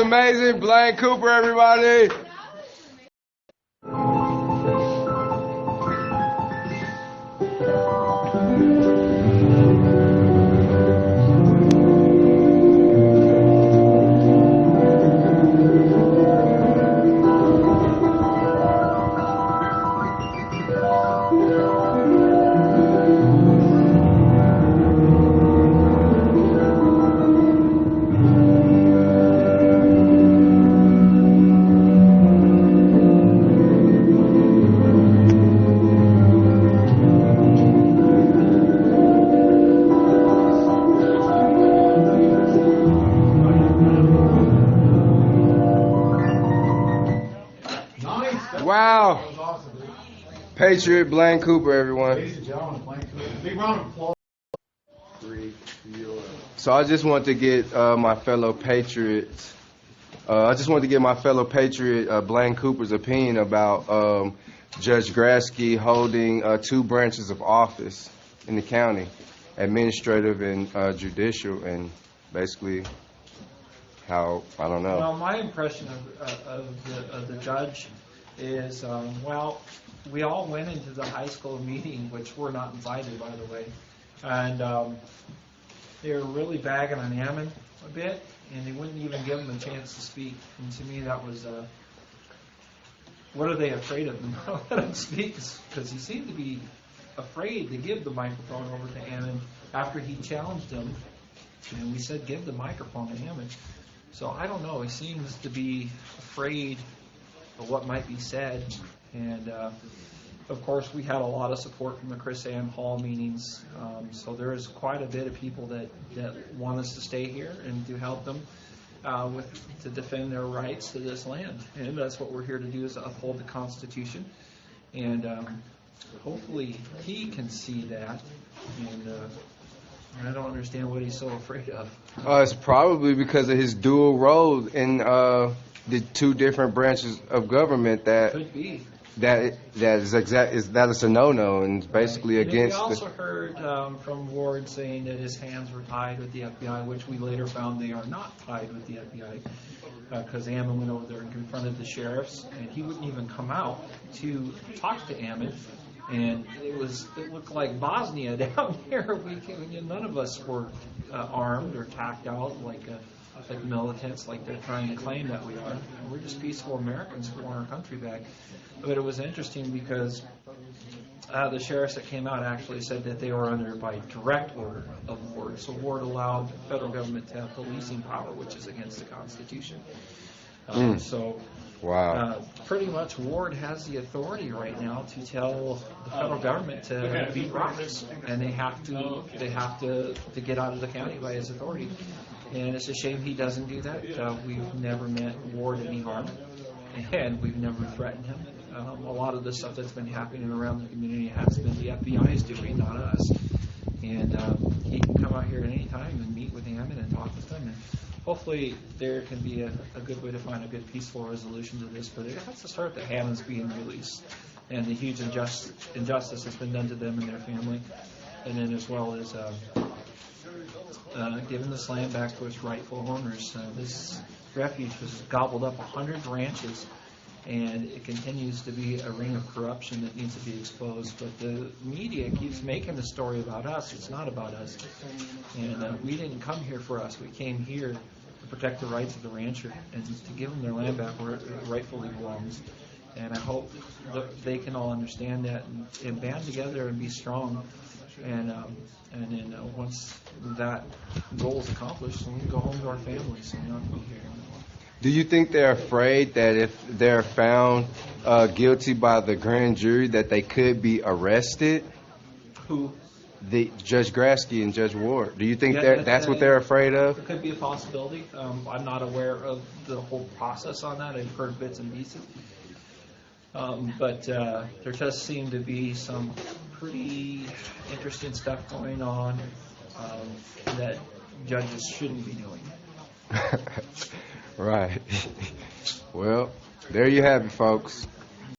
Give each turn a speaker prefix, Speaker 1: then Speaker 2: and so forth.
Speaker 1: amazing. Blaine Cooper, everybody. Wow. Patriot Blaine Cooper, everyone.
Speaker 2: Ladies and gentlemen, Blaine Cooper. Big round of applause.
Speaker 1: So I just want to get my fellow patriots. Blaine Cooper's opinion about Judge Grasky holding two branches of office in the county, administrative and judicial, and basically how, I don't know.
Speaker 3: Well, my impression of the judge is, we all went into the high school meeting, which we're not invited, by the way, and they were really bagging on Ammon a bit, and they wouldn't even give him a chance to speak. And to me, that was, what are they afraid of him? Let him speak, because he seemed to be afraid to give the microphone over to Ammon after he challenged him, and we said, give the microphone to Ammon. So I don't know, he seems to be afraid of what might be said, and of course we had a lot of support from the Chris Ann Hall meetings, so there is quite a bit of people that want us to stay here and to help them to defend their rights to this land, and that's what we're here to do, is uphold the Constitution, and hopefully he can see that, and I don't understand what he's so afraid of.
Speaker 1: It's probably because of his dual role in the two different branches of government that
Speaker 3: Could be.
Speaker 1: that is a no-no and basically
Speaker 3: Right.
Speaker 1: against.
Speaker 3: And we also heard from Ward saying that his hands were tied with the FBI, which we later found they are not tied with the FBI, because Ammon went over there and confronted the sheriffs, and he wouldn't even come out to talk to Ammon. And it looked like Bosnia down here. None of us were armed or tacked out like militants, like they're trying to claim that we are. We're just peaceful Americans who want our country back. But it was interesting because the sheriffs that came out actually said that they were under by direct order of Ward. So Ward allowed the federal government to have policing power, which is against the Constitution. So.
Speaker 1: Wow.
Speaker 3: Pretty much Ward has the authority right now to tell the federal government to beat rocks, and they have to get out of the county by his authority. And it's a shame he doesn't do that. We've never meant Ward any harm, and we've never threatened him. A lot of the stuff that's been happening around the community has been the FBI's doing, not us. And he can come out here at any time and meet with Ammon and talk with them. And hopefully there can be a good way to find a good peaceful resolution to this, but it has to start that Hammond's being released and the huge injustice that's been done to them and their family, and then as well as giving this land back to its rightful owners. This refuge has gobbled up 100 ranches, and it continues to be a ring of corruption that needs to be exposed. But the media keeps making the story about us. It's not about us. And we didn't come here for us. We came here to protect the rights of the rancher and to give them their land back where it rightfully belongs. And I hope that they can all understand that and band together and be strong. And then once that goal is accomplished, we can go home to our families and not be here anymore.
Speaker 1: Do you think they're afraid that if they're found guilty by the grand jury that they could be arrested?
Speaker 3: Who?
Speaker 1: The Judge Grasky and Judge Ward. Do you think
Speaker 3: Yeah,
Speaker 1: that's what they're afraid of?
Speaker 3: It could be a possibility. I'm not aware of the whole process on that. I've heard bits and pieces. But there does seem to be some pretty interesting stuff going on that judges shouldn't be doing.
Speaker 1: Right. Well, there you have it, folks.